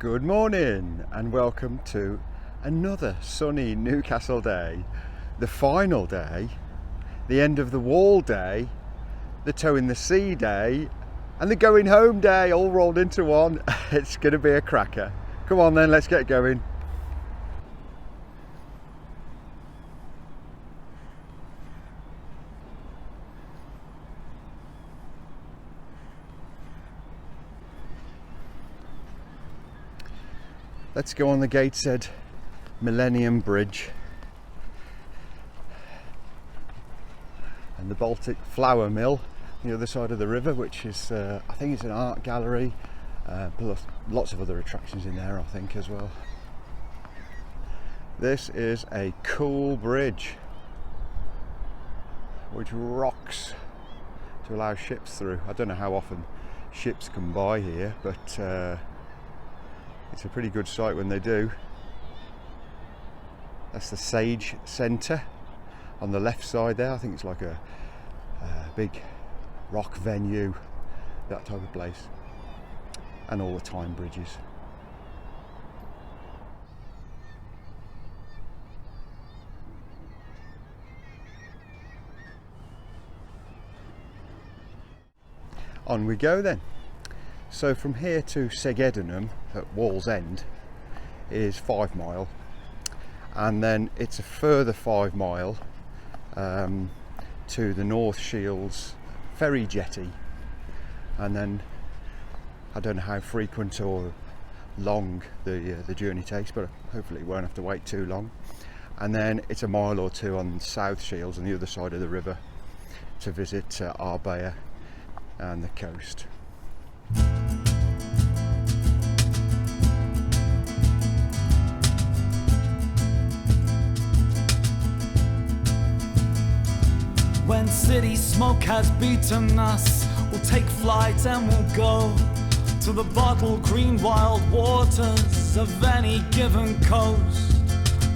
Good morning and welcome to another sunny Newcastle day, the final day, the end of the wall day, the toe in the sea day and the going home day all rolled into one. It's going to be a cracker. Come on then, let's get going. Let's go on the Gateshead Millennium Bridge and the Baltic Flour Mill on the other side of the river, which is I think it's an art gallery, plus lots of other attractions in there I think as well. This is a cool bridge which rocks to allow ships through. I don't know how often ships come by here, but it's a pretty good sight when they do. That's the Sage Centre on the left side there. I think it's like a big rock venue, that type of place, and all the time bridges. On we go then. So from here to Segedunum at Wallsend is 5 mile, and then it's a further 5 mile to the North Shields Ferry jetty, and then I don't know how frequent or long the journey takes, but hopefully it won't have to wait too long. And then it's a mile or two on South Shields on the other side of the river to visit Arbeia and the coast. When city smoke has beaten us, we'll take flight and we'll go to the bottle green wild waters of any given coast.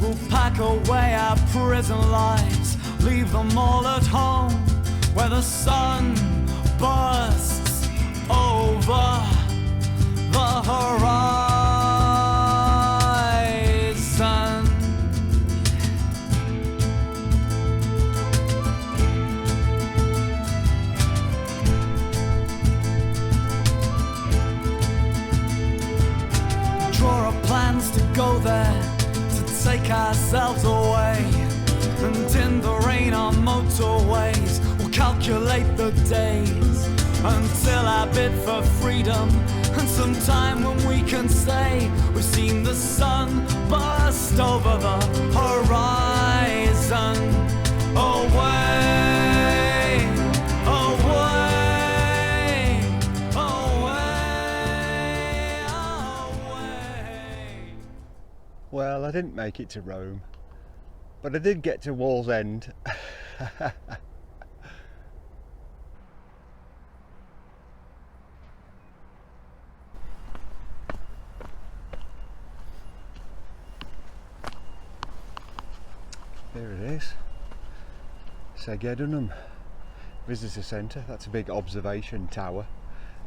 We'll pack away our prison lives, leave them all at home, where the sun bursts over the horizon. Draw up plans to go there, to take ourselves away, and in the rain on motorways we'll calculate the days until our bid for freedom, and some time when we can say we've seen the sun burst over the horizon. Away, away, away, away. Well, I didn't make it to Rome, but I did get to Wallsend. There it is, Segedunum Visitor Centre. That's a big observation tower,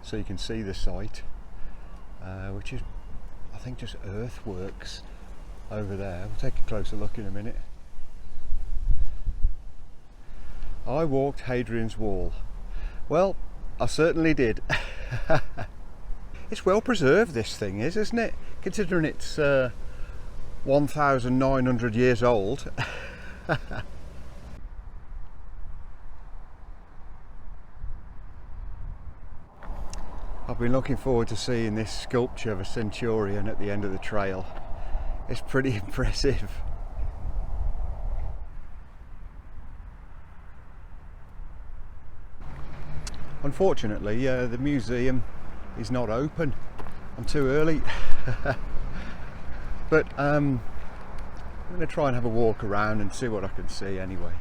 so you can see the site, which is, I think, just earthworks over there. We'll take a closer look in a minute. I walked Hadrian's Wall. Well, I certainly did. It's well preserved, this thing is, isn't it? Considering it's 1,900 years old. I've been looking forward to seeing this sculpture of a centurion at the end of the trail. It's pretty impressive. Unfortunately, the museum is not open. I'm too early. But I'm going to try and have a walk around and see what I can see anyway.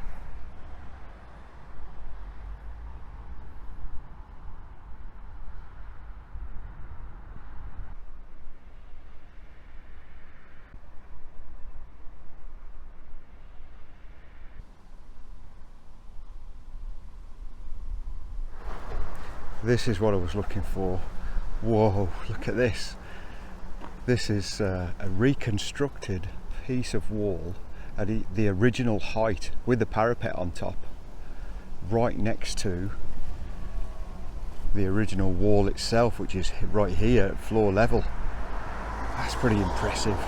This is what I was looking for. Whoa, look at this. This is a reconstructed piece of wall at the original height with the parapet on top, right next to the original wall itself, which is right here at floor level. That's pretty impressive.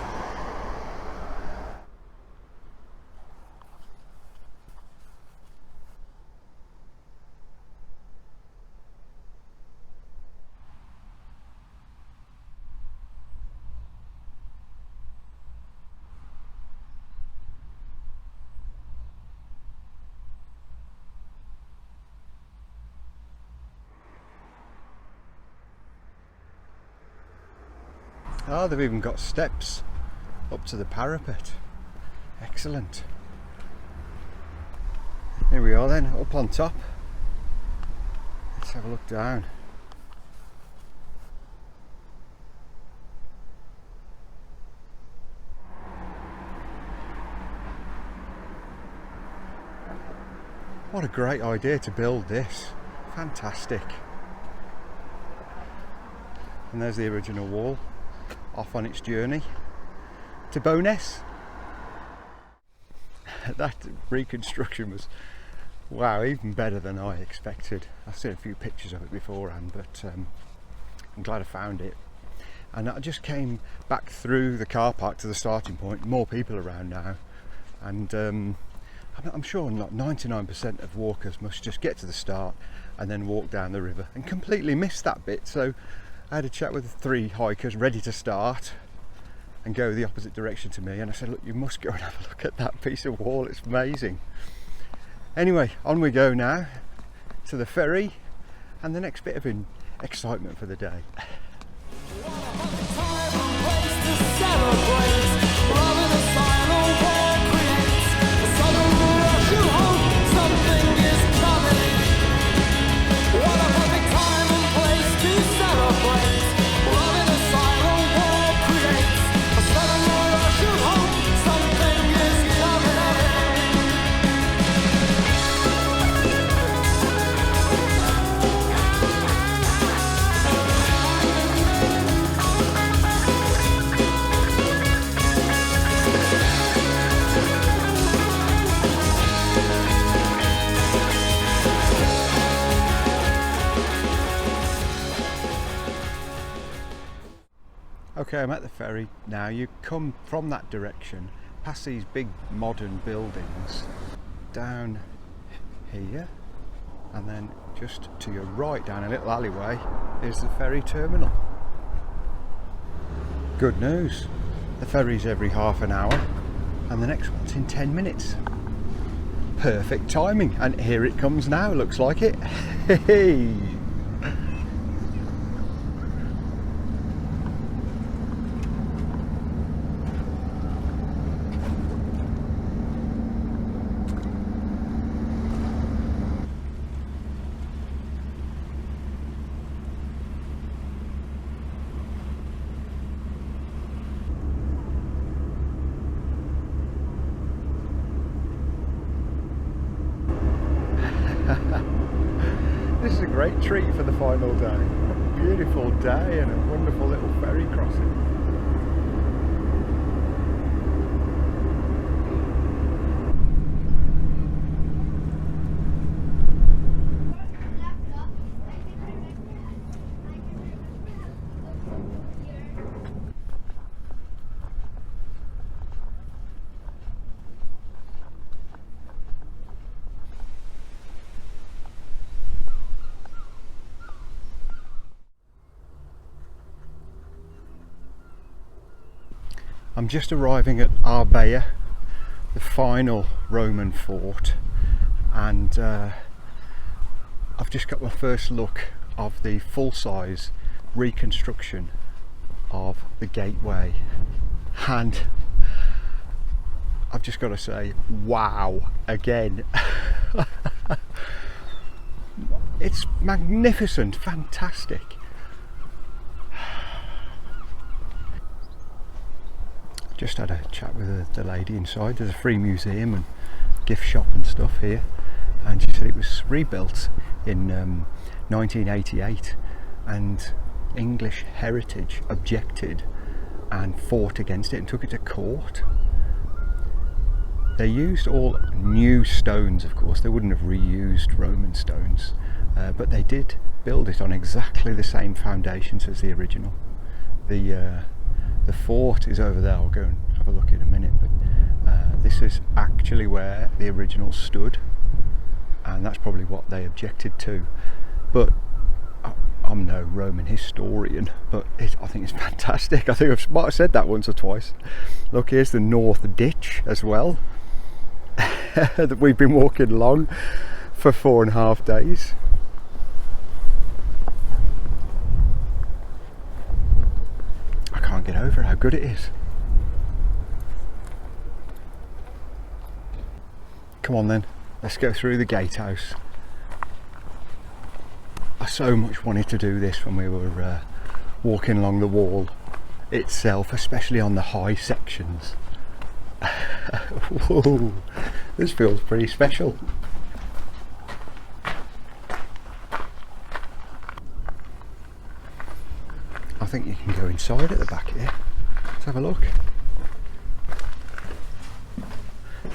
Oh, they've even got steps up to the parapet. Excellent. Here we are then, up on top. Let's have a look down. What a great idea to build this. Fantastic. And there's the original wall, off on its journey to Bowness. That reconstruction was, wow, even better than I expected. I've seen a few pictures of it beforehand, but I'm glad I found it. And I just came back through the car park to the starting point. More people around now, and I'm sure 99% of walkers must just get to the start and then walk down the river and completely miss that bit. So I had a chat with 3 hikers ready to start and go the opposite direction to me, and I said, look, you must go and have a look at that piece of wall, it's amazing. Anyway, on we go now to the ferry and the next bit of excitement for the day. Okay, I'm at the ferry now. You come from that direction, past these big modern buildings, down here, and then just to your right, down a little alleyway, is the ferry terminal. Good news, the ferry's every half an hour, and the next one's in 10 minutes. Perfect timing, and here it comes now, looks like it. Hey! This is a great treat for the final day. A beautiful day and a wonderful little ferry crossing. I'm just arriving at Arbeia, the final Roman fort, and I've just got my first look of the full-size reconstruction of the gateway, and I've just got to say, wow, again. It's magnificent, fantastic. Just had a chat with the lady inside. There's a free museum and gift shop and stuff here, and she said it was rebuilt in 1988, and English Heritage objected and fought against it and took it to court. They used all new stones, of course. They wouldn't have reused Roman stones, but they did build it on exactly the same foundations as the original. The fort is over there. I'll go and have a look in a minute, but this is actually where the original stood, and that's probably what they objected to. But I'm no Roman historian, but I think it's fantastic. I think I might have said that once or twice. Look, here's the north ditch as well that we've been walking along for 4.5 days. I can't get over how good it is. Come on then, let's go through the gatehouse. I so much wanted to do this when we were walking along the wall itself, especially on the high sections. Whoa, this feels pretty special. I think you can go inside at the back here. Let's have a look.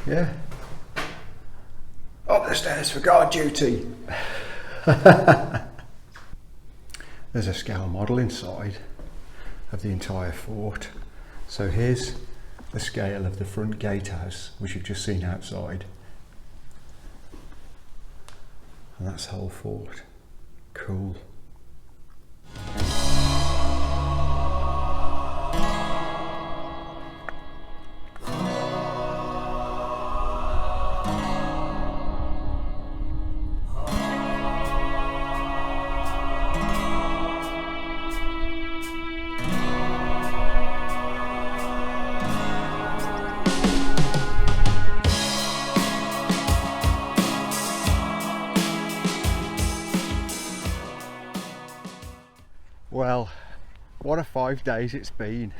Yeah. Up the stairs for guard duty. There's a scale model inside of the entire fort. So here's the scale of the front gatehouse, which you've just seen outside. And that's the whole fort. Cool. Well, what a 5 days it's been.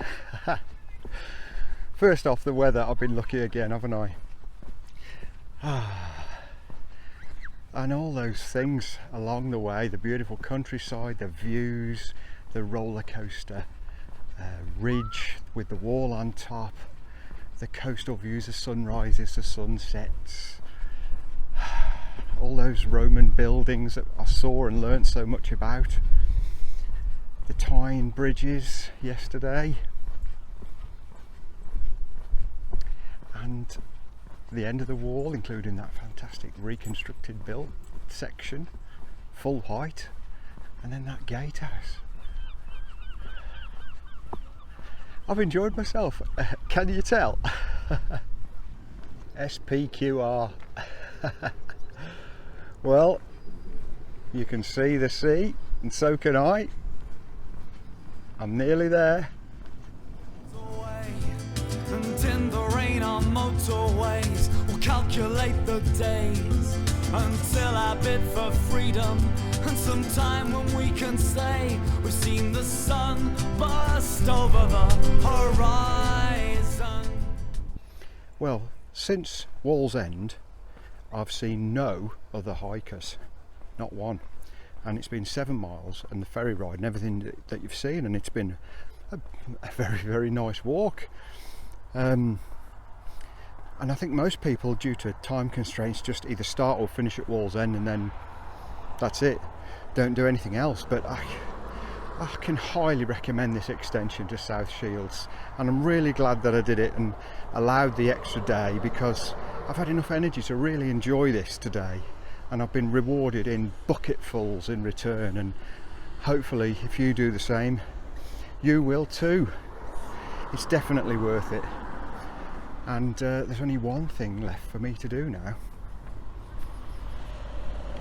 First off, the weather. I've been lucky again, haven't I? And all those things along the way, the beautiful countryside, the views, the roller coaster ridge with the wall on top, the coastal views, the sunrises, the sunsets, all those Roman buildings that I saw and learnt so much about. The Tyne bridges yesterday, and the end of the wall, including that fantastic reconstructed built section, full height, and then that gatehouse. I've enjoyed myself. Can you tell? SPQR. Well, you can see the sea, and so can I. I'm nearly there. And in the rain on motorways, we'll calculate the days until I bid for freedom, and some time when we can say we've seen the sun burst over the horizon. Well, since Wallsend, I've seen no other hikers, not one. And it's been 7 miles and the ferry ride and everything that you've seen, and it's been a very, very nice walk. And I think most people, due to time constraints, just either start or finish at Wallsend and then that's it, don't do anything else. But I can highly recommend this extension to South Shields, and I'm really glad that I did it and allowed the extra day, because I've had enough energy to really enjoy this today. And I've been rewarded in bucketfuls in return, and hopefully if you do the same, you will too. It's definitely worth it. And there's only one thing left for me to do now,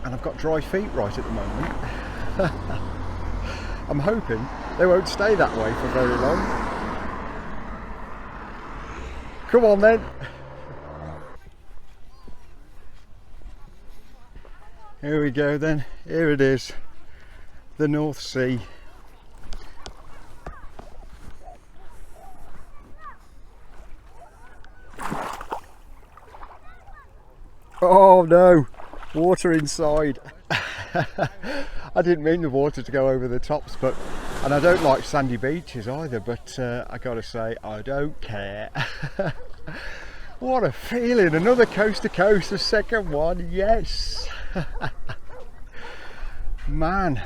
and I've got dry feet right at the moment. I'm hoping they won't stay that way for very long. Come on then. Here we go then, here it is, the North Sea. Oh no, water inside. I didn't mean the water to go over the tops, but And I don't like sandy beaches either, but I gotta say, I don't care. What a feeling, another coast to coast, the second one, yes. Man,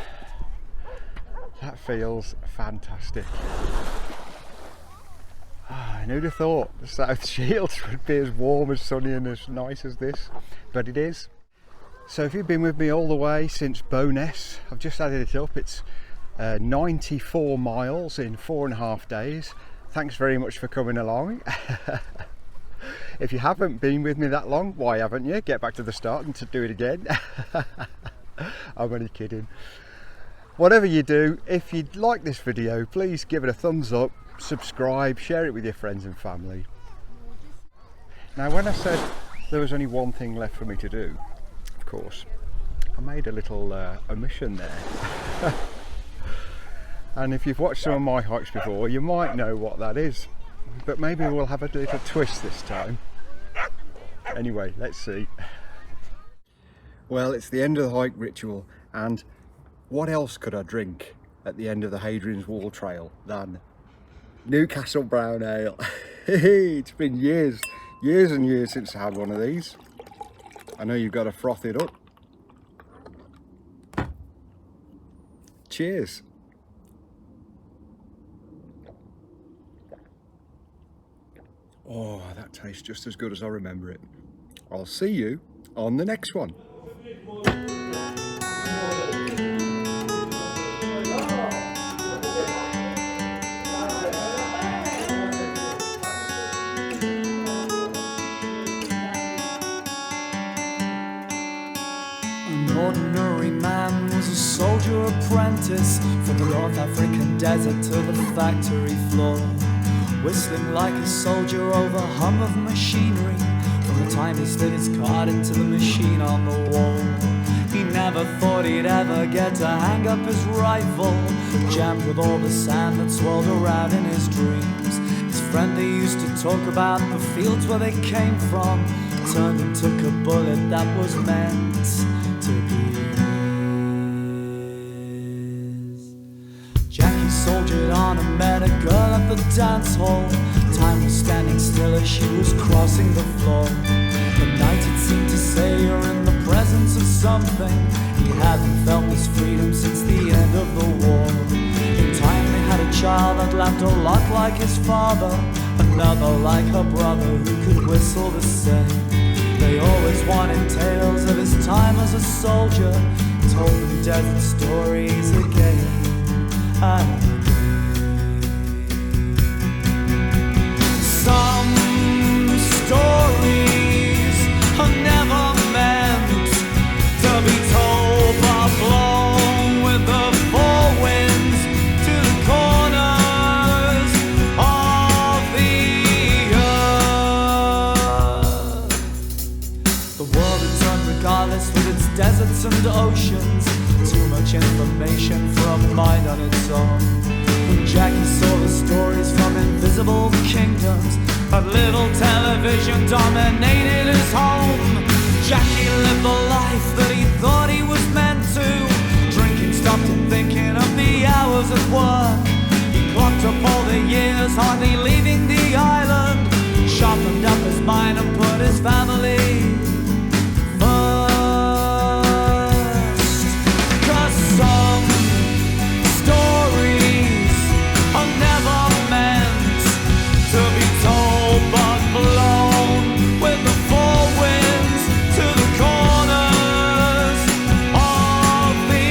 that feels fantastic. And who'd have thought the South Shields would be as warm, as sunny and as nice as this, but it is. So if you've been with me all the way since Bowness, I've just added it up, it's 94 miles in 4.5 days. Thanks very much for coming along. If you haven't been with me that long, why haven't you? Get back to the start and to do it again. I'm only kidding. Whatever you do, if you like this video, please give it a thumbs up, subscribe, share it with your friends and family. Now, when I said there was only one thing left for me to do, of course, I made a little omission there. And if you've watched some of my hikes before, you might know what that is, but maybe we'll have a little twist this time. Anyway, let's see. Well, it's the end of the hike ritual, and what else could I drink at the end of the Hadrian's Wall Trail than Newcastle brown ale? It's been years and years since I had one of these. I know you've got to froth it up. Cheers. Oh, that tastes just as good as I remember it. I'll see you on the next one. An ordinary man was a soldier apprentice from the North African desert to the factory floor, whistling like a soldier over hum of machinery from the time he slid his card into the machine on the wall. He never thought he'd ever get to hang up his rifle, jammed with all the sand that swirled around in his dreams. His friend they used to talk about the fields where they came from, turned and took a bullet that was meant to be his. Jackie soldiered on and met a girl at the dance hall. Time was standing still as she was crossing the floor. The night it seemed to say you're in the presence of something. He hadn't felt this freedom since the end of the war. In time they had a child that laughed a lot like his father, another like her brother who could whistle the same. They always wanted tales of his time as a soldier, told them desert stories again and again. Some stories are never meant to be told, but blown with the four winds to the corners of the earth. The world had turned regardless with its deserts and oceans, too much information for a mind on its own. When Jackie saw the stories from invisible kingdoms, a little television dominated his home. Jackie lived the life that he thought he was meant to. Drinking stopped him thinking of the hours at work. He clocked up all the years, hardly leaving the island. Sharpened up his mind and put his family first. 'Cause some stories are never meant to be told, but blown with the four winds to the corners of the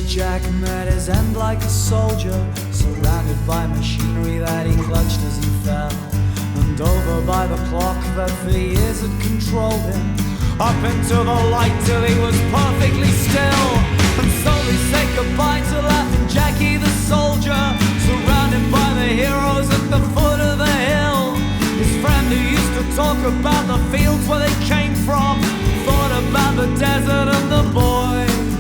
Jack met his end like a soldier, surrounded by machinery that he clutched as he fell, and over by the clock that for years had controlled him. up into the light till he was perfectly still, and slowly said goodbye to laughing Jackie the soldier, surrounded by the heroes at the foot of the hill. His friend who used to talk about the fields where they came from thought about the desert and the boys.